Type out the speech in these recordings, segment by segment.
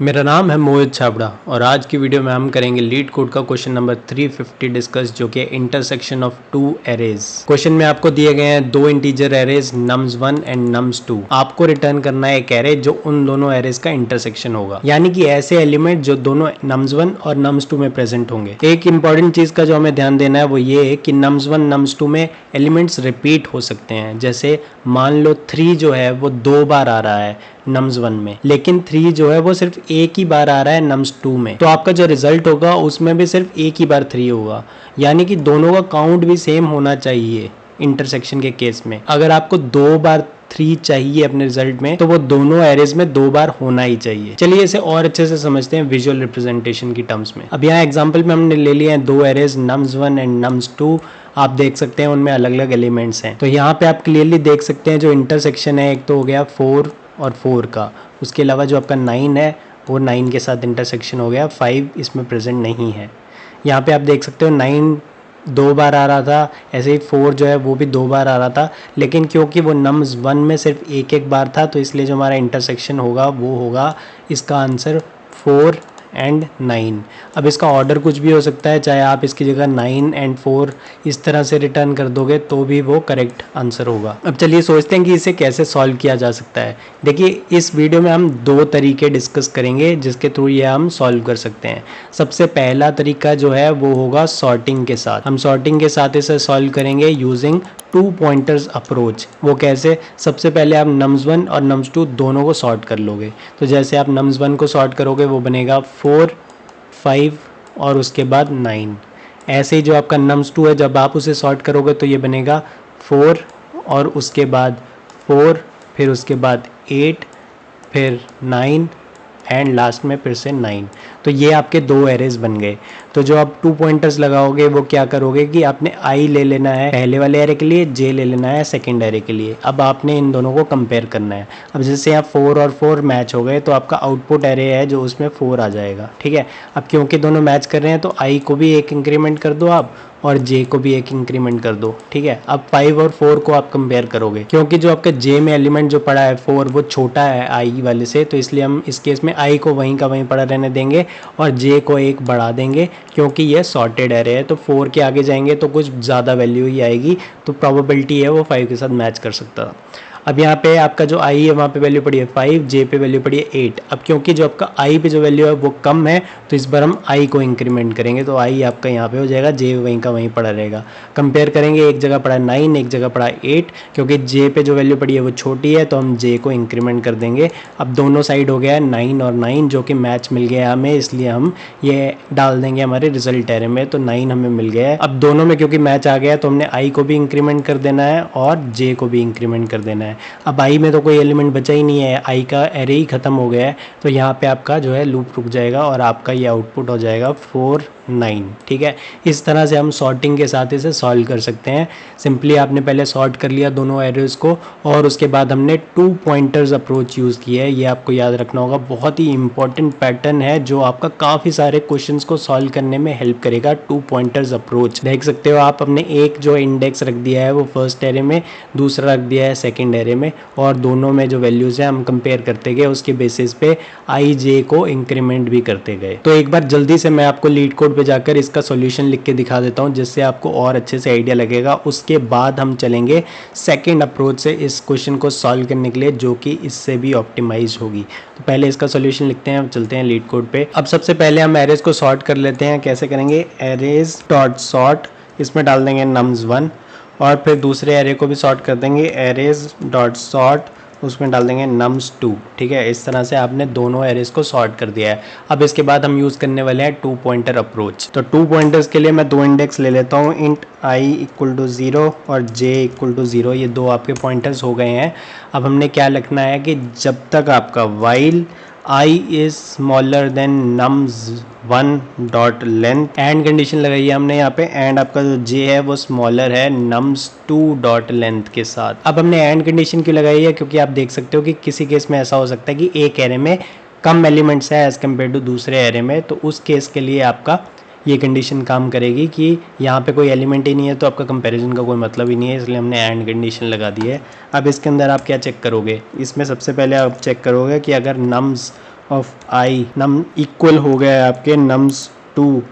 मेरा नाम है मोहित छाबड़ा और आज की वीडियो में हम करेंगे लीड कोड का क्वेश्चन नंबर 350 डिस्कस, जो कि intersection of two arrays. Question में आपको दिए गए हैं दो integer arrays nums1 and nums2। आपको रिटर्न करना है एक एरे जो उन दोनों एरेज का इंटरसेक्शन होगा, यानी कि ऐसे एलिमेंट जो दोनों nums1 और nums2 में प्रेजेंट होंगे। एक इंपॉर्टेंट चीज का जो हमें ध्यान देना है वो ये है कि nums1 nums2 में एलिमेंट्स रिपीट हो सकते हैं। जैसे मान लो 3 जो है वो 2 बार आ रहा है nums1 में, लेकिन 3 जो है वो सिर्फ एक ही बार आ रहा है nums2 में, तो आपका जो रिजल्ट होगा उसमें भी सिर्फ एक ही बार 3 होगा। यानी कि दोनों का काउंट भी सेम होना चाहिए इंटरसेक्शन के केस में। अगर आपको 2 बार 3 चाहिए अपने रिजल्ट में, तो वो दोनों एरेज में 2 बार होना ही चाहिए। चलिए इसे और अच्छे से समझते हैं विजुअल रिप्रेजेंटेशन की टर्म्स में। अब यहाँ एग्जांपल में हमने ले लिए हैं दो एरेज nums1 एंड nums2। आप देख सकते हैं उनमें अलग अलग एलिमेंट्स हैं। तो यहाँ पे आप क्लियरली देख सकते हैं जो इंटरसेक्शन है, एक तो हो गया 4 और 4 का, उसके अलावा जो आपका 9 है वो 9 के साथ इंटरसेक्शन हो गया, 5 इसमें प्रेजेंट नहीं है। यहाँ पे आप देख सकते हो 9 2 बार आ रहा था, ऐसे ही 4 जो है वो भी 2 बार आ रहा था, लेकिन क्योंकि वो nums1 में सिर्फ एक बार था, तो इसलिए जो हमारा इंटरसेक्शन होगा वो होगा इसका आंसर 4 एंड 9। अब इसका ऑर्डर कुछ भी हो सकता है, चाहे आप इसकी जगह 9 एंड 4 इस तरह से रिटर्न कर दोगे तो भी वो करेक्ट आंसर होगा। अब चलिए सोचते हैं कि इसे कैसे सॉल्व किया जा सकता है। देखिए इस वीडियो में हम दो तरीके डिस्कस करेंगे जिसके थ्रू ये हम सॉल्व कर सकते हैं। सबसे पहला तरीका जो है वो होगा सॉर्टिंग के साथ। हम सॉर्टिंग के साथ इसे सॉल्व करेंगे यूजिंग 2 पॉइंटर्स अप्रोच। वो कैसे? सबसे पहले आप nums1 और nums2 दोनों को सॉर्ट कर लोगे। तो जैसे आप nums1 को सॉर्ट करोगे वो बनेगा 4 5 और उसके बाद 9। ऐसे ही जो आपका nums2 है, जब आप उसे सॉर्ट करोगे तो ये बनेगा 4 और उसके बाद 4, फिर उसके बाद 8, फिर 9 एंड लास्ट में फिर से 9। तो ये आपके दो एरेज बन गए। तो जो आप 2 पॉइंटर्स लगाओगे वो क्या करोगे कि आपने आई ले लेना है पहले वाले एरे के लिए, जे ले लेना है सेकंड एरे के लिए। अब आपने इन दोनों को कंपेयर करना है। अब जैसे आप 4 और 4 मैच हो गए तो आपका आउटपुट एरे है जो उसमें 4 आ जाएगा। ठीक है, अब क्योंकि दोनों मैच कर रहे हैं तो आई को भी एक इंक्रीमेंट कर दो आप और जे को भी एक इंक्रीमेंट कर दो। ठीक है, अब 5 और 4 को आप कंपेयर करोगे, क्योंकि जो आपका जे में एलिमेंट जो पड़ा है 4 वो छोटा है आई वाले से, तो इसलिए हम इस केस में आई को वहीं का वहीं पड़ा रहने देंगे और जे को एक बढ़ा देंगे, क्योंकि ये सॉर्टेड एरे है। तो 4 के आगे जाएंगे तो कुछ ज़्यादा वैल्यू ही आएगी, तो प्रोबेबिलिटी है वो 5 के साथ मैच कर सकता था। अब यहाँ पे आपका जो आई है वहाँ पे वैल्यू पड़ी है 5, जे पे वैल्यू पड़ी है 8। अब क्योंकि जो आपका आई पे जो वैल्यू है वो कम है, तो इस बार हम आई को इंक्रीमेंट करेंगे, तो आई आपका यहाँ पे हो जाएगा, जे वहीं का वहीं पड़ा रहेगा। कंपेयर करेंगे, एक जगह पड़ा 9, एक जगह पड़ा 8, क्योंकि जे पे जो वैल्यू पड़ी है वो छोटी है, तो हम जे को इंक्रीमेंट कर देंगे। अब दोनों साइड हो गया है 9 और 9, जो कि मैच मिल गया हमें, इसलिए हम ये डाल देंगे हमारे रिजल्ट एरे में। तो 9 हमें मिल गया है। अब दोनों में क्योंकि मैच आ गया है तो हमने आई को भी इंक्रीमेंट कर देना है और जे को भी इंक्रीमेंट कर देना है। अब आई में तो कोई एलिमेंट बचा ही नहीं है, आई का एरे ही खत्म हो गया है, तो यहाँ पे आपका जो है लूप रुक जाएगा और आपका ये आउटपुट हो जाएगा 4 9। ठीक है, इस तरह से हम सॉर्टिंग के साथ इसे सॉल्व कर सकते हैं। सिंपली आपने पहले सॉर्ट कर लिया दोनों एरेज को और उसके बाद हमने 2 पॉइंटर्स अप्रोच यूज़ किया है। ये आपको याद रखना होगा, बहुत ही इंपॉर्टेंट पैटर्न है जो आपका काफ़ी सारे क्वेश्चंस को सॉल्व करने में हेल्प करेगा। 2 पॉइंटर्स अप्रोच देख सकते हो आप, अपने एक जो इंडेक्स रख दिया है वो फर्स्ट एरे में, दूसरा रख दिया है सेकेंड एरे में, और दोनों में जो वैल्यूज़ हैं हम कंपेयर करते गए, उसके बेसिस पे आई जे को इंक्रीमेंट भी करते गए। तो एक बार जल्दी से मैं आपको लीड कोड पे जाकर इसका सॉल्यूशन लिख के दिखा देता हूँ, जिससे आपको और अच्छे से आइडिया लगेगा। उसके बाद हम चलेंगे सेकंड अप्रोच से इस क्वेश्चन को सॉल्व करने के लिए, जो कि इससे भी ऑप्टिमाइज होगी। तो पहले इसका सॉल्यूशन लिखते हैं, चलते हैं लीड कोड पे। अब सबसे पहले हम एरेज को सॉर्ट कर लेते हैं। कैसे करेंगे? एरेज डॉट सॉर्ट, इसमें डाल देंगे nums1 और फिर दूसरे एरे को भी सॉर्ट कर देंगे, एरेज डॉट सॉर्ट, उसमें डाल देंगे nums2। ठीक है, इस तरह से आपने दोनों एरेज को सॉर्ट कर दिया है। अब इसके बाद हम यूज़ करने वाले हैं 2 पॉइंटर अप्रोच। तो 2 पॉइंटर्स के लिए मैं 2 इंडेक्स ले लेता हूँ, इंट आई इक्वल टू 0 और जे इक्वल टू 0। ये दो आपके पॉइंटर्स हो गए हैं। अब हमने क्या लिखना है कि जब तक आपका while I is smaller than nums1 dot length, and condition लगाई है हमने यहाँ पे, एंड आपका जो जे है वो स्मॉलर है nums2 डॉट लेंथ के साथ। अब हमने एंड कंडीशन क्यों लगाई है? क्योंकि आप देख सकते हो कि किसी केस में ऐसा हो सकता है कि एक एरे में कम एलिमेंट्स है एज कम्पेयर टू दूसरे एरे में, तो उस केस के लिए आपका ये कंडीशन काम करेगी कि यहाँ पे कोई एलिमेंट ही नहीं है, तो आपका कंपैरिजन का कोई मतलब ही नहीं है, इसलिए हमने एंड कंडीशन लगा दी है। अब इसके अंदर आप क्या चेक करोगे? इसमें सबसे पहले आप चेक करोगे कि अगर nums of i num equal हो गया है आपके नम्स टू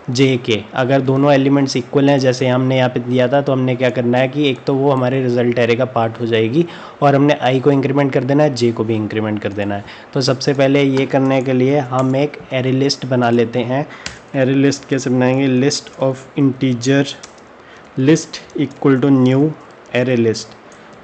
जे के। अगर दोनों एलिमेंट्स इक्वल हैं जैसे हमने यहाँ पे दिया था, तो हमने क्या करना है कि एक तो वो हमारे रिजल्ट एरे का पार्ट हो जाएगी और हमने आई को इंक्रीमेंट कर देना है, जे को भी इंक्रीमेंट कर देना है। तो सबसे पहले ये करने के लिए हम एक एरे लिस्ट बना लेते हैं। एरे लिस्ट कैसे बनाएंगे? List of integer list equal to new array list.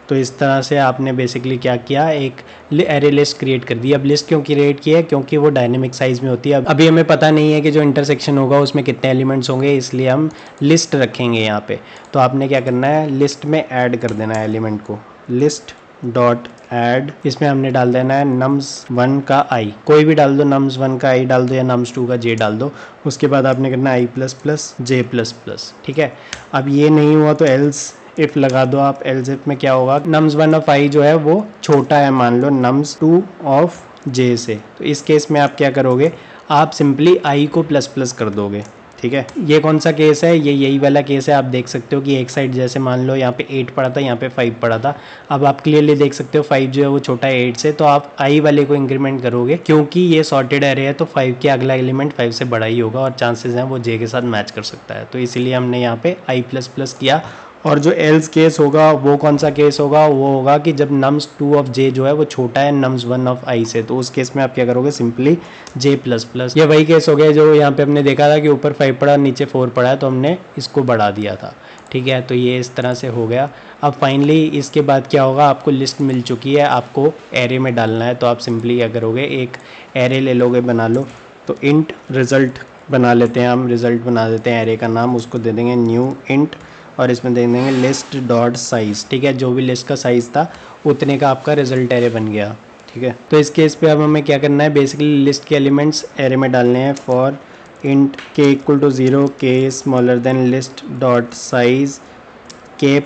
तो इस तरह से आपने बेसिकली क्या किया, एक एरे लिस्ट क्रिएट कर दी। अब लिस्ट क्यों क्रिएट की है? क्योंकि वो डायनेमिक साइज में होती है। अभी हमें पता नहीं है कि जो इंटरसेक्शन होगा उसमें कितने एलिमेंट्स होंगे, इसलिए हम लिस्ट रखेंगे यहाँ पे। तो आपने क्या करना है, लिस्ट में ऐड कर देना है एलिमेंट को। लिस्ट डॉट ऐड, इसमें हमने डाल देना है nums1 का आई, कोई भी डाल दो, nums1 का आई डाल दो या nums2 का जे डाल दो। उसके बाद आपने करना है i++j++। ठीक है, अब ये नहीं हुआ तो एल्स इफ लगा दो आप। एल्स इफ में क्या होगा, nums1 ऑफ आई जो है वो छोटा है मान लो nums2 ऑफ जे से। तो इस केस में आप क्या करोगे, आप सिंपली आई को प्लस प्लस कर दोगे। ठीक है, ये कौन सा केस है, ये यही वाला केस है। आप देख सकते हो कि एक साइड जैसे मान लो यहाँ पे 8 पड़ा था, यहाँ पे 5 पड़ा था। अब आप क्लियरली देख सकते हो 5 जो है वो छोटा है 8 से, तो आप आई वाले को इंक्रीमेंट करोगे। क्योंकि ये सॉर्टेड एरे है तो 5 के अगला एलिमेंट 5 से बड़ा ही होगा और चांसेस हैं वो जे के साथ मैच कर सकता है। तो इसीलिए हमने यहाँ पे i++ किया। और जो एल्स केस होगा वो कौन सा केस होगा, वो होगा कि जब nums2 ऑफ जे जो है वो छोटा है nums1 ऑफ आई से। तो उस केस में आप क्या करोगे, सिंपली j++। ये वही केस हो गया जो यहाँ पे हमने देखा था कि ऊपर 5 पड़ा नीचे 4 पड़ा है, तो हमने इसको बढ़ा दिया था। ठीक है, तो ये इस तरह से हो गया। अब फाइनली इसके बाद क्या होगा, आपको लिस्ट मिल चुकी है, आपको एरे में डालना है। तो आप सिंपली क्या करोगे, एक एरे ले लोगे, बना लो। तो इंट रिजल्ट बना लेते हैं हम, रिजल्ट बना देते हैं एरे का नाम, उसको दे देंगे न्यू इंट और इसमें दे देंगे लिस्ट डॉट साइज। ठीक है, जो भी लिस्ट का साइज़ था उतने का आपका रिजल्ट एरे बन गया। ठीक है, तो इस केस पे अब हमें क्या करना है, बेसिकली लिस्ट के एलिमेंट्स एरे में डालने हैं। For int k equal to 0 k smaller than list dot size k++।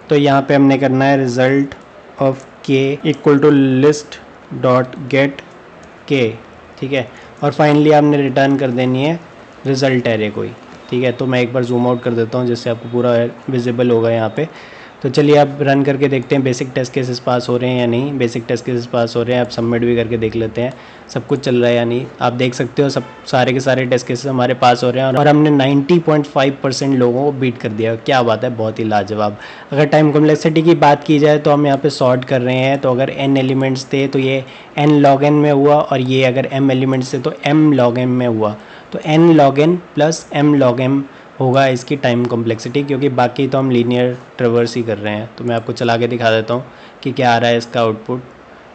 तो यहाँ पे हमने करना है result of k equal to list dot get k. ठीक है, और फाइनली आपने रिटर्न कर देनी है रिजल्ट एरे को ही। ठीक है, तो मैं एक बार जूम आउट कर देता हूँ जिससे आपको पूरा विजिबल होगा यहाँ पे। तो चलिए आप रन करके देखते हैं बेसिक टेस्ट केसेस पास हो रहे हैं या नहीं। बेसिक टेस्ट केसेस पास हो रहे हैं, आप सबमिट भी करके देख लेते हैं सब कुछ चल रहा है या नहीं। आप देख सकते हो सब सारे के सारे टेस्ट केसेस हमारे पास हो रहे हैं और हमने 90.5% लोगों को बीट कर दिया। क्या बात है, बहुत ही लाजवाब। अगर टाइम कॉम्प्लेक्सिटी की बात की जाए तो हम यहाँ पे सॉर्ट कर रहे हैं। तो अगर n एलिमेंट्स थे तो ये n log n में हुआ, और ये अगर m एलिमेंट्स थे तो m log m में हुआ। तो n log n plus m log m होगा इसकी टाइम कॉम्प्लेक्सिटी, क्योंकि बाकी तो हम लीनियर ट्रेवर्स ही कर रहे हैं। तो मैं आपको चला के दिखा देता हूँ कि क्या आ रहा है इसका आउटपुट।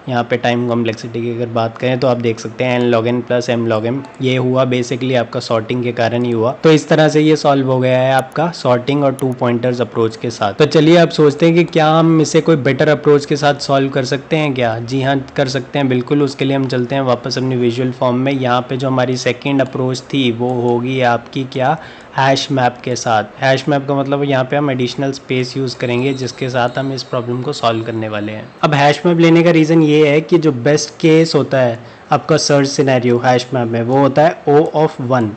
यहाँ पे टाइम कॉम्प्लेक्सिटी की अगर बात करें तो आप देख सकते हैं n log n plus m log m। ये हुआ बेसिकली आपका सॉर्टिंग के कारण ही हुआ। तो इस तरह से ये सॉल्व हो गया है आपका सॉर्टिंग और 2 पॉइंटर्स अप्रोच के साथ। तो चलिए आप सोचते हैं कि क्या हम इसे कोई बेटर अप्रोच के साथ सॉल्व कर सकते हैं क्या? जी हाँ, कर सकते हैं बिल्कुल। उसके लिए हम चलते हैं वापस अपनी विजुअल फॉर्म में। यहाँ पे जो हमारी सेकेंड अप्रोच थी वो होगी आपकी क्या, हैश मैप के साथ। हैश मैप का मतलब यहाँ पे हम एडिशनल स्पेस यूज़ करेंगे जिसके साथ हम इस प्रॉब्लम को सॉल्व करने वाले हैं। अब हैश मैप लेने का रीज़न ये है कि जो बेस्ट केस होता है आपका सर्च सिनेरियो हैश मैप में, वो होता है O of 1।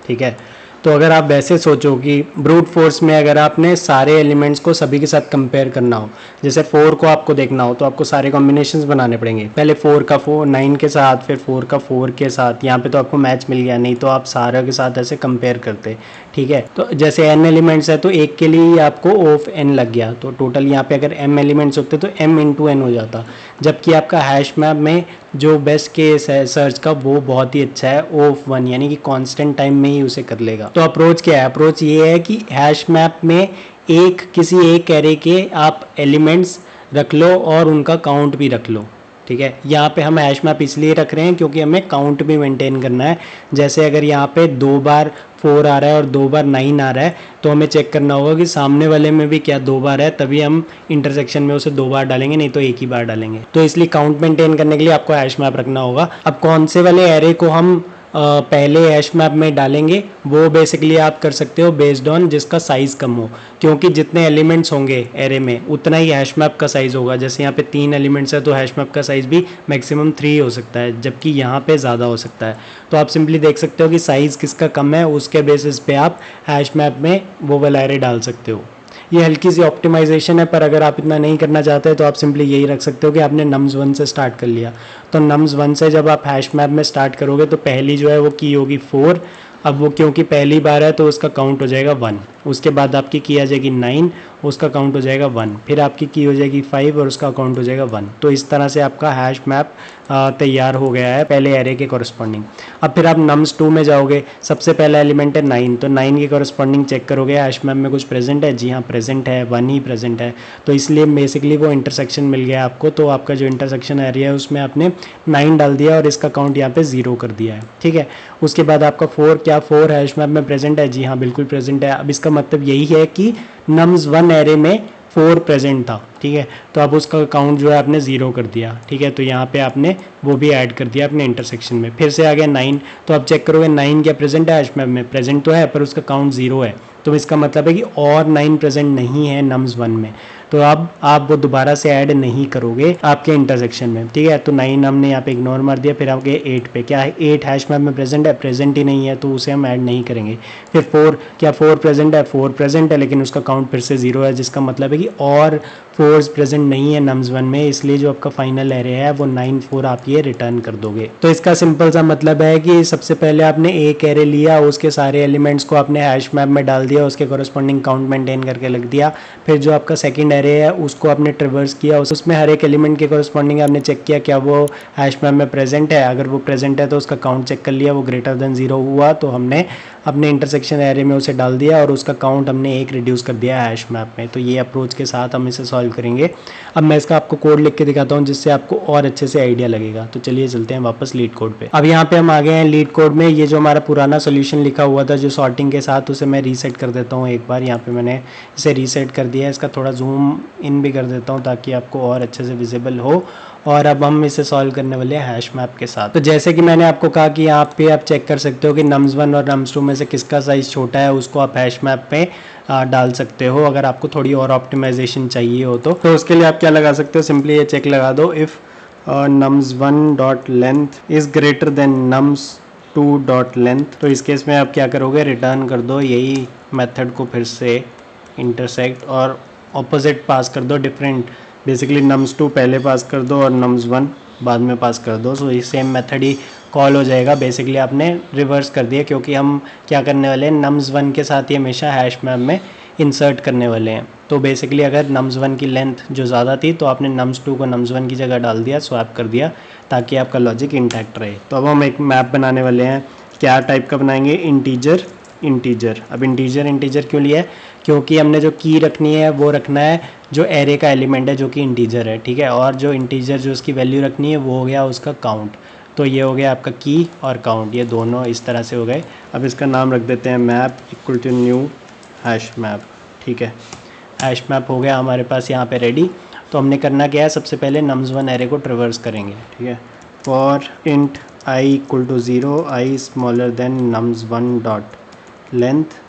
ठीक है, तो अगर आप वैसे सोचो कि ब्रूट फोर्स में अगर आपने सारे एलिमेंट्स को सभी के साथ कंपेयर करना हो, जैसे 4 को आपको देखना हो तो आपको सारे कॉम्बिनेशंस बनाने पड़ेंगे। पहले 4 का 9 के साथ, फिर 4 का 4 के साथ। यहाँ पे तो आपको मैच मिल गया, नहीं तो आप सारे के साथ ऐसे कंपेयर करते। ठीक है, तो जैसे n एलिमेंट्स है तो एक के लिए ही आपको O of n लग गया। तो टोटल यहाँ पे अगर m एलिमेंट्स होते तो m इंटू n हो जाता। जबकि आपका हैश मैप में जो बेस्ट केस है सर्च का वो बहुत ही अच्छा है, O of 1, यानी कि कांस्टेंट टाइम में ही उसे कर लेगा। तो अप्रोच क्या है? अप्रोच ये है कि हैश मैप में किसी एक एरे के आप एलिमेंट्स रख लो और उनका काउंट भी रख लो। ठीक है, यहाँ पे हम हैश मैप इसलिए रख रहे हैं क्योंकि हमें काउंट भी मेंटेन करना है। जैसे अगर यहाँ पे 2 बार 4 आ रहा है और 2 बार 9 आ रहा है तो हमें चेक करना होगा कि सामने वाले में भी क्या 2 बार है, तभी हम इंटरसेक्शन में उसे 2 बार डालेंगे, नहीं तो एक ही बार डालेंगे। तो इसलिए काउंट मेंटेन करने के लिए आपको हैश मैप रखना होगा। अब कौन से वाले एरे को हम पहले हैश मैप में डालेंगे वो बेसिकली आप कर सकते हो बेस्ड ऑन जिसका साइज़ कम हो, क्योंकि जितने एलिमेंट्स होंगे एरे में उतना ही हैश मैप का साइज़ होगा। जैसे यहाँ पे 3 एलिमेंट्स है तो हैश मैप का साइज़ भी मैक्सिमम 3 हो सकता है, जबकि यहाँ पे ज़्यादा हो सकता है। तो आप सिंपली देख सकते हो कि साइज़ किसका कम है, उसके बेसिस पे आप हैश मैप में वो वाला एरे डाल सकते हो। ये हल्की सी ऑप्टिमाइजेशन है, पर अगर आप इतना नहीं करना चाहते तो आप सिंपली यही रख सकते हो कि आपने nums1 से स्टार्ट कर लिया। तो nums1 से जब आप हैश मैप में स्टार्ट करोगे तो पहली जो है वो की होगी 4। अब वो क्योंकि पहली बार है तो उसका काउंट हो जाएगा 1। उसके बाद आपकी की आ जाएगी 9, उसका काउंट हो जाएगा 1। फिर आपकी की हो जाएगी 5 और उसका काउंट हो जाएगा 1। तो इस तरह से आपका हैश मैप तैयार हो गया है पहले एरे के कॉरस्पॉन्डिंग। अब फिर आप nums2 में जाओगे, सबसे पहला एलिमेंट है 9, तो 9 के कॉरस्पॉन्डिंग चेक करोगे हैश मैप में कुछ प्रेजेंट है। जी हाँ, प्रेजेंट है, 1 ही प्रेजेंट है। तो इसलिए बेसिकली वो इंटरसेक्शन मिल गया आपको। तो आपका जो इंटरसेक्शन एरिया है उसमें आपने 9 डाल दिया और इसका काउंट यहाँ पे 0 कर दिया है, ठीक है। उसके बाद आपका 4, क्या 4 हैश मैप में प्रेजेंट है? जी हाँ, बिल्कुल प्रेजेंट है। अब इसका मतलब यही है कि nums1 एरे में 4 प्रेजेंट था, ठीक है। तो अब उसका काउंट जो है आपने 0 कर दिया, ठीक है। तो यहाँ पे आपने वो भी ऐड कर दिया अपने इंटरसेक्शन में। फिर से आ गया 9, तो अब चेक करोगे 9 क्या प्रेजेंट है हैश मैप में? प्रेजेंट तो है पर उसका काउंट 0 है। तो इसका मतलब है कि और 9 प्रेजेंट नहीं है nums1 में। तो अब आप वो दोबारा से ऐड नहीं करोगे आपके इंटरसेक्शन में, ठीक है। तो 9 हमने यहाँ पे इग्नोर मार दिया। फिर आपके 8 पे, क्या है 8 हैश मैप में प्रेजेंट है? प्रेजेंट ही नहीं है, तो उसे हम ऐड नहीं करेंगे। फिर 4, क्या 4 प्रेजेंट है? 4 प्रेजेंट है, लेकिन उसका काउंट फिर से 0 है, जिसका मतलब है कि और 4 प्रेजेंट नहीं है nums1 में, इसलिए जो आपका फाइनल एरे है वो 9 4 आप ये रिटर्न कर दोगे। तो इसका सिंपल सा मतलब है कि सबसे पहले आपने एक एरे लिया, उसके सारे एलिमेंट्स को आपने हैश मैप में डाल दिया, उसके कॉरस्पॉन्डिंग काउंट मेंटेन करके रख दिया। फिर जो आपका सेकंड एरे है उसको आपने ट्रिवर्स किया, उसमें हर एक एलिमेंट के कॉरस्पॉन्डिंग आपने चेक किया क्या वो हैश मैप में प्रेजेंट है। अगर वो प्रेजेंट है तो उसका काउंट चेक कर लिया, वो ग्रेटर देन 0 हुआ तो हमने अपने इंटरसेक्शन एरे में उसे डाल दिया और उसका काउंट हमने 1 रिड्यूस कर दिया हैश मैप में। तो ये अप्रोच के साथ हम इसे सॉल्व करेंगे। अब मैं इसका आपको कोड लिख के दिखाता हूँ जिससे आपको और अच्छे से आइडिया लगेगा। तो चलिए चलते हैं वापस लीड कोड पे। अब यहाँ पे हम आ गए हैं लीड कोड में। ये जो हमारा पुराना सोल्यूशन लिखा हुआ था जो सॉर्टिंग के साथ, उसे मैं रीसेट कर देता हूँ एक बार। यहाँ पे मैंने इसे रीसेट कर दिया है। इसका थोड़ा जूम इन भी कर देता हूँ ताकि आपको और अच्छे से विजिबल हो। और अब हम इसे सॉल्व करने वाले हैं हैश मैप के साथ। तो जैसे कि मैंने आपको कहा कि यहाँ पे आप चेक कर सकते हो कि nums1 और nums2 में से किसका साइज़ छोटा है, उसको आप हैश मैप पे डाल सकते हो अगर आपको थोड़ी और ऑप्टिमाइजेशन चाहिए हो तो उसके लिए आप क्या लगा सकते हो, सिंपली ये चेक लगा दो, if nums1 dot length is greater than nums2 dot length. तो इस केस में आप क्या करोगे, रिटर्न कर दो यही मेथड को फिर से इंटरसेक्ट और ऑपोजिट पास कर दो डिफरेंट। बेसिकली nums2 पहले पास कर दो और nums1 बाद में पास कर दो। सो ये सेम मेथड ही कॉल हो जाएगा। बेसिकली आपने रिवर्स कर दिया क्योंकि हम क्या करने वाले हैं, nums1 के साथ ही हमेशा हैश मैप में इंसर्ट करने वाले हैं। तो बेसिकली अगर nums1 की लेंथ जो ज़्यादा थी तो आपने nums2 को nums1 की जगह डाल दिया, स्वैप कर दिया, ताकि आपका लॉजिक इंटैक्ट रहे। तो अब हम एक मैप बनाने वाले हैं। क्या टाइप का बनाएंगे, इंटीजर इंटीजर। अब इंटीजर क्यों लिया है, क्योंकि हमने जो की रखनी है वो रखना है जो एरे का एलिमेंट है जो कि इंटीजर है, ठीक है। और जो इंटीजर जो उसकी वैल्यू रखनी है वो हो गया उसका काउंट। तो ये हो गया आपका की और काउंट, ये दोनों इस तरह से हो गए। अब इसका नाम रख देते हैं map equal to new hash map, ठीक है। हैश मैप हो गया हमारे पास यहाँ पे रेडी। तो हमने करना क्या है, सबसे पहले nums1 एरे को ट्रिवर्स करेंगे, ठीक है। For int i equal to 0, i smaller than nums1 dot length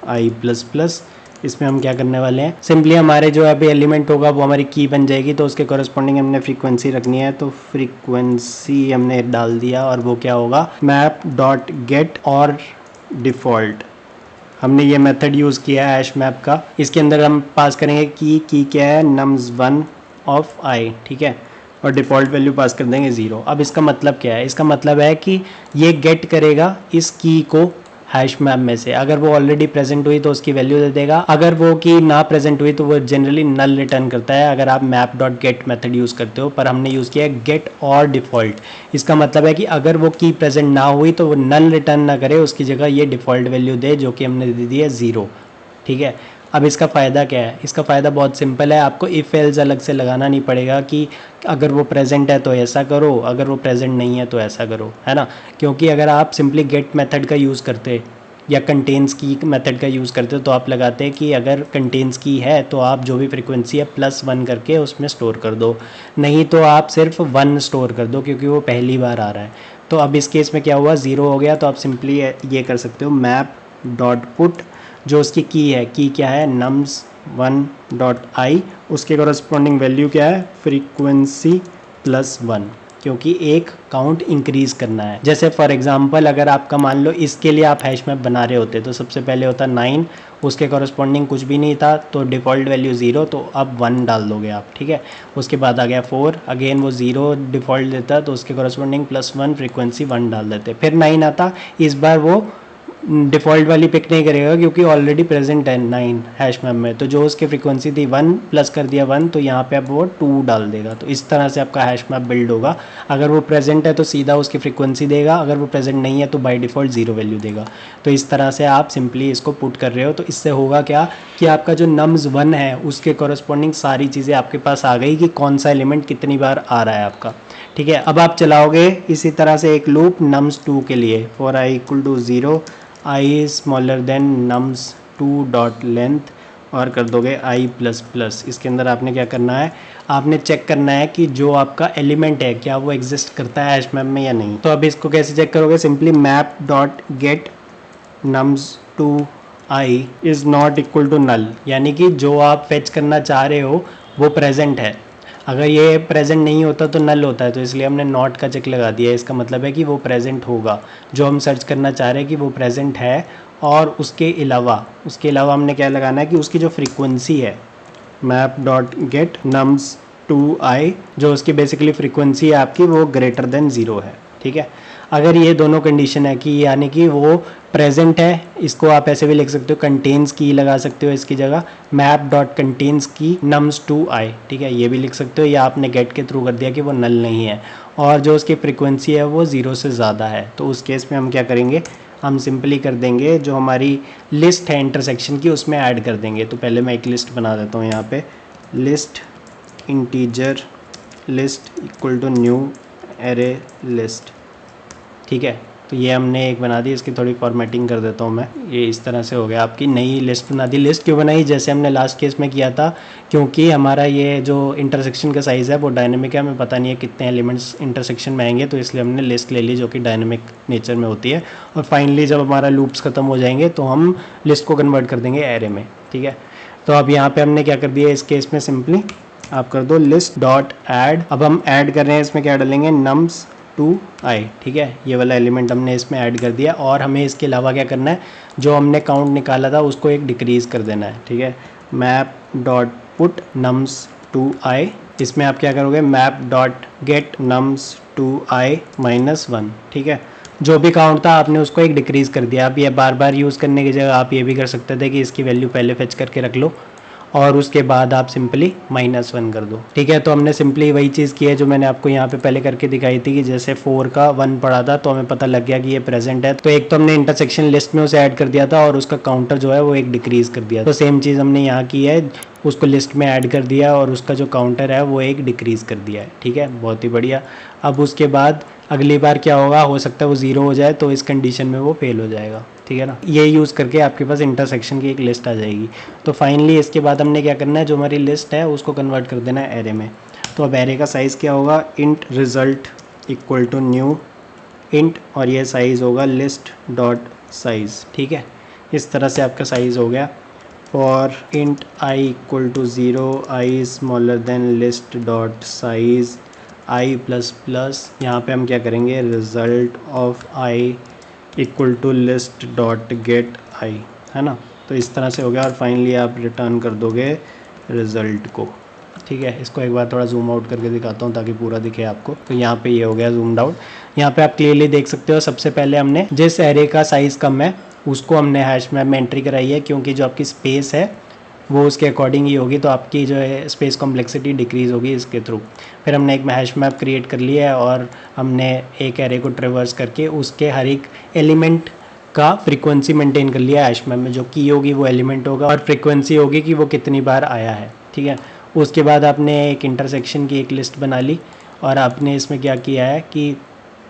i plus plus. इसमें हम क्या करने वाले हैं, सिंपली हमारे जो अभी एलिमेंट होगा वो हमारी की बन जाएगी। तो उसके कॉरस्पॉन्डिंग हमने फ्रीक्वेंसी रखनी है, तो फ्रीक्वेंसी हमने डाल दिया और वो क्या होगा, मैप डॉट गेट और डिफ़ॉल्ट। हमने ये मेथड यूज़ किया है हैश मैप का। इसके अंदर हम पास करेंगे की क्या है, nums1 ऑफ आई, ठीक है, और डिफ़ॉल्ट वैल्यू पास कर देंगे 0। अब इसका मतलब क्या है, इसका मतलब है कि ये गेट करेगा इस की को हैश मैप में से। अगर वो ऑलरेडी प्रेजेंट हुई तो उसकी वैल्यू दे देगा, अगर वो की ना प्रेजेंट हुई तो वो जनरली नल रिटर्न करता है अगर आप map dot get method use करते हो। पर हमने यूज़ किया है गेट और डिफ़ॉल्ट। इसका मतलब है कि अगर वो की प्रेजेंट ना हुई तो वो नल रिटर्न ना करे, उसकी जगह ये डिफ़ॉल्ट वैल्यू दे जो कि हमने दे दी है 0, ठीक है। अब इसका फ़ायदा क्या है, इसका फ़ायदा बहुत सिंपल है, आपको इफ़ एल्स अलग से लगाना नहीं पड़ेगा कि अगर वो प्रेजेंट है तो ऐसा करो, अगर वो प्रेजेंट नहीं है तो ऐसा करो, है ना। क्योंकि अगर आप सिंपली गेट मेथड का यूज़ करते या कंटेन्स की मेथड का यूज़ करते हो तो आप लगाते हैं कि अगर कंटेन्स की है तो आप जो भी फ्रीक्वेंसी है +1 करके उसमें स्टोर कर दो, नहीं तो आप सिर्फ 1 स्टोर कर दो क्योंकि वो पहली बार आ रहा है। तो अब इस केस में क्या हुआ, 0 हो गया। तो आप सिंपली ये कर सकते हो, मैप डॉट पुट जो उसकी की है, की क्या है, nums1 डॉट आई, उसके कॉरस्पॉन्डिंग वैल्यू क्या है, फ्रीक्वेंसी +1, क्योंकि एक काउंट इंक्रीज करना है। जैसे फॉर एग्जांपल अगर आपका मान लो इसके लिए आप हैश मैप बना रहे होते तो सबसे पहले होता 9, उसके कॉरस्पॉन्डिंग कुछ भी नहीं था तो डिफ़ॉल्ट वैल्यू 0, तो अब 1 डाल दोगे आप, ठीक है। उसके बाद आ गया 4, अगेन वो 0 डिफ़ॉल्ट देता तो उसके कॉरस्पॉन्डिंग +1 फ्रीक्वेंसी 1 डाल देते। फिर 9 आता, इस बार वो डिफ़ॉल्ट वाली पिक नहीं करेगा क्योंकि ऑलरेडी प्रेजेंट है 9 हैश मैप में, तो जो उसकी फ्रीक्वेंसी थी 1 प्लस कर दिया 1, तो यहाँ पे अब वो 2 डाल देगा। तो इस तरह से आपका हैश मैप बिल्ड होगा। अगर वो प्रेजेंट है तो सीधा उसकी फ्रीक्वेंसी देगा, अगर वो प्रेजेंट नहीं है तो बाय डिफ़ॉल्ट 0 वैल्यू देगा। तो इस तरह से आप सिंपली इसको पुट कर रहे हो। तो इससे होगा क्या कि आपका जो nums1 है उसके कॉरस्पॉन्डिंग सारी चीज़ें आपके पास आ गई कि कौन सा एलिमेंट कितनी बार आ रहा है आपका, ठीक है। अब आप चलाओगे इसी तरह से एक लूप nums2 के लिए, for i equal to 0 i smaller than nums2 dot length और कर दोगे i प्लस प्लस। इसके अंदर आपने क्या करना है, आपने चेक करना है कि जो आपका एलिमेंट है क्या वो एग्जिस्ट करता है हैश मैप में या नहीं। तो अब इसको कैसे चेक करोगे, simply map dot get nums2 i is not equal to null, यानी कि जो आप फेच करना चाह रहे हो वो प्रेजेंट है। अगर ये प्रेजेंट नहीं होता तो नल होता है, तो इसलिए हमने नॉट का चेक लगा दिया है। इसका मतलब है कि वो प्रेजेंट होगा, जो हम सर्च करना चाह रहे हैं कि वो प्रेजेंट है। और उसके अलावा हमने क्या लगाना है कि उसकी जो फ्रीक्वेंसी है, मैप डॉट गेट nums2i, जो उसकी बेसिकली फ्रीक्वेंसी है आपकी वो ग्रेटर देन 0 है, ठीक है। अगर ये दोनों कंडीशन है कि यानी कि वो प्रेजेंट है, इसको आप ऐसे भी लिख सकते हो, कंटेन्स की लगा सकते हो इसकी जगह, मैप डॉट कंटेन्स की nums2i, ठीक है, ये भी लिख सकते हो, या आपने गेट के थ्रू कर दिया कि वो नल नहीं है और जो उसकी फ्रीक्वेंसी है वो 0 से ज़्यादा है। तो उस केस में हम क्या करेंगे, हम सिंपली कर देंगे जो हमारी लिस्ट है इंटरसेक्शन की उसमें ऐड कर देंगे। तो पहले मैं एक लिस्ट बना देता हूँ यहाँ पे, list integer list equal to new array list, ठीक है। तो ये हमने एक बना दी, इसकी थोड़ी फॉर्मेटिंग कर देता हूँ मैं, ये इस तरह से हो गया, आपकी नई लिस्ट बना दी। लिस्ट क्यों बनाई, जैसे हमने लास्ट केस में किया था, क्योंकि हमारा ये जो इंटरसेक्शन का साइज़ है वो डायनेमिक है, हमें पता नहीं है कितने एलिमेंट्स इंटरसेक्शन में आएंगे, तो इसलिए हमने लिस्ट ले ली जो कि डायनेमिक नेचर में होती है। और फाइनली जब हमारा लूप्स ख़त्म हो जाएंगे तो हम लिस्ट को कन्वर्ट कर देंगे एरे में, ठीक है। तो अब यहाँ पर हमने क्या कर दिया इस केस में, सिंपली आप कर दो लिस्ट डॉट ऐड। अब हम ऐड कर रहे हैं, इसमें क्या डालेंगे, nums2i, ठीक है, ये वाला एलिमेंट हमने इसमें ऐड कर दिया। और हमें इसके अलावा क्या करना है, जो हमने काउंट निकाला था उसको एक डिक्रीज कर देना है, ठीक है। मैप डॉट पुट nums2i, इसमें आप क्या करोगे, मैप डॉट गेट nums2i -1, ठीक है। जो भी काउंट था आपने उसको एक डिक्रीज कर दिया। आप ये बार बार यूज़ करने की जगह आप ये भी कर सकते थे कि इसकी वैल्यू पहले फेच करके रख लो और उसके बाद आप सिंपली -1 कर दो, ठीक है। तो हमने सिंपली वही चीज़ की है जो मैंने आपको यहाँ पे पहले करके दिखाई थी कि जैसे 4 का 1 पड़ा था तो हमें पता लग गया कि ये प्रेजेंट है, तो एक तो हमने इंटरसेक्शन लिस्ट में उसे ऐड कर दिया था और उसका काउंटर जो है वो एक डिक्रीज कर दिया। तो सेम चीज़ हमने यहाँ की है, उसको लिस्ट में ऐड कर दिया और उसका जो काउंटर है वो एक डिक्रीज कर दिया है, ठीक है, बहुत ही बढ़िया। अब उसके बाद अगली बार क्या होगा, हो सकता है वो 0 हो जाए, तो इस कंडीशन में वो फेल हो जाएगा, ठीक है ना। ये यूज़ करके आपके पास इंटरसेक्शन की एक लिस्ट आ जाएगी। तो फाइनली इसके बाद हमने क्या करना है, जो हमारी लिस्ट है उसको कन्वर्ट कर देना है एरे में। तो अब एरे का साइज़ क्या होगा, int result equal to new int, और ये साइज़ होगा लिस्ट डॉट साइज़, ठीक है। इस तरह से आपका साइज़ हो गया। और int i equal to 0 i smaller than list dot size i plus plus, यहाँ पे हम क्या करेंगे, result of i equal to list dot get i, है ना। तो इस तरह से हो गया और फाइनली आप रिटर्न कर दोगे रिज़ल्ट को, ठीक है। इसको एक बार थोड़ा जूम आउट करके दिखाता हूँ ताकि पूरा दिखे आपको। तो यहाँ पे ये हो गया जूम्ड आउट, यहाँ पे आप क्लियरली देख सकते हो। सबसे पहले हमने जिस एरे का साइज़ कम है उसको हमने हैश मैप में एंट्री कराई है, क्योंकि जो आपकी स्पेस है वो उसके अकॉर्डिंग ही होगी, तो आपकी जो है स्पेस कॉम्प्लेक्सिटी डिक्रीज़ होगी इसके थ्रू। फिर हमने एक हैश मैप क्रिएट कर लिया है और हमने एक एरे को ट्रेवर्स करके उसके हर एक एलिमेंट का फ्रीक्वेंसी मेंटेन कर लिया हैश मैप में। जो की होगी वो एलिमेंट होगा और फ्रीक्वेंसी होगी कि वो कितनी बार आया है, ठीक है। उसके बाद आपने एक इंटरसेक्शन की एक लिस्ट बना ली और आपने इसमें क्या किया है कि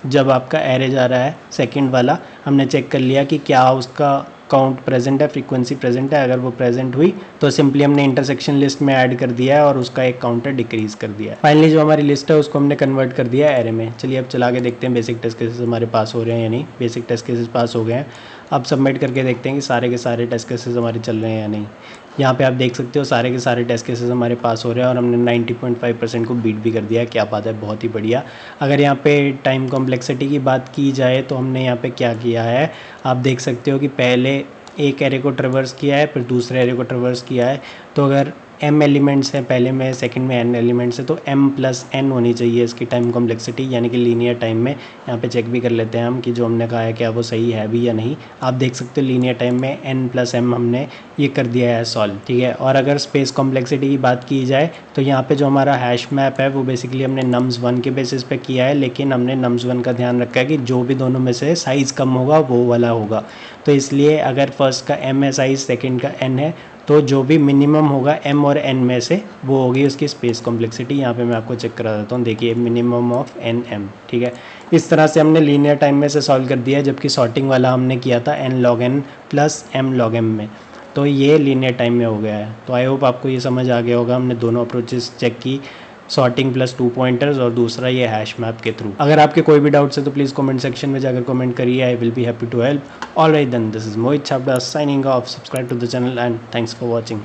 जब आपका एरे जा रहा है सेकंड वाला, हमने चेक कर लिया कि क्या उसका काउंट प्रेजेंट है, फ्रीक्वेंसी प्रेजेंट है। अगर वो प्रेजेंट हुई तो सिंपली हमने इंटरसेक्शन लिस्ट में ऐड कर दिया है और उसका एक काउंटर डिक्रीज कर दिया है। फाइनली जो हमारी लिस्ट है उसको हमने कन्वर्ट कर दिया है एरे में। चलिए अब चला के देखते हैं बेसिक टेस्ट केसेस हमारे पास हो रहे हैं या नहीं। बेसिक टेस्ट केसेस पास हो गए हैं। अब सबमिट करके देखते हैं कि सारे के सारे टेस्ट केसेस हमारे चल रहे हैं या नहीं। यहाँ पे आप देख सकते हो सारे के सारे टेस्ट केसेस हमारे पास हो रहे हैं और हमने 90.5% को बीट भी कर दिया है। क्या बात है, बहुत ही बढ़िया। अगर यहाँ पे टाइम कॉम्प्लेक्सिटी की बात की जाए तो हमने यहाँ पे क्या किया है, आप देख सकते हो कि पहले एक एरे को ट्रेवर्स किया है, फिर दूसरे एरे को ट्रेवर्स किया है। तो अगर m एलिमेंट्स हैं पहले में, सेकंड में n एलिमेंट्स है, तो m+n होनी चाहिए इसकी टाइम कॉम्प्लेक्सिटी, यानी कि लीनियर टाइम में। यहाँ पे चेक भी कर लेते हैं हम कि जो हमने कहा है क्या वो सही है भी या नहीं। आप देख सकते हो लीनियर टाइम में n+m हमने ये कर दिया है सॉल्व, ठीक है। और अगर स्पेस कॉम्प्लेक्सिटी की बात की जाए तो यहाँ पे जो हमारा हैश मैप है वो बेसिकली हमने nums1 के बेसिस पे किया है, लेकिन हमने nums1 का ध्यान रखा है कि जो भी दोनों में से साइज़ कम होगा वो वाला होगा। तो इसलिए अगर फर्स्ट का m है साइज़, सेकेंड का n है, तो जो भी मिनिमम होगा m और n में से वो होगी उसकी स्पेस कॉम्प्लेक्सिटी। यहाँ पे मैं आपको चेक करा देता हूँ, देखिए मिनिमम ऑफ nm, ठीक है। इस तरह से हमने लीनियर टाइम में से सॉल्व कर दिया है, जबकि सॉर्टिंग वाला हमने किया था n log n plus m log m में। तो ये लीनियर टाइम में हो गया है। तो आई होप आपको ये समझ आ गया होगा। हमने दोनों अप्रोचेस चेक की, सॉर्टिंग प्लस 2 पॉइंटर्स और दूसरा ये हैश मैप के थ्रू। अगर आपके कोई भी डाउट्स है तो प्लीज़ कमेंट सेक्शन में जाकर कमेंट करिए, I will be happy to help. Alright then, this is Mohit Chhabra signing off. Subscribe to the channel and thanks for watching.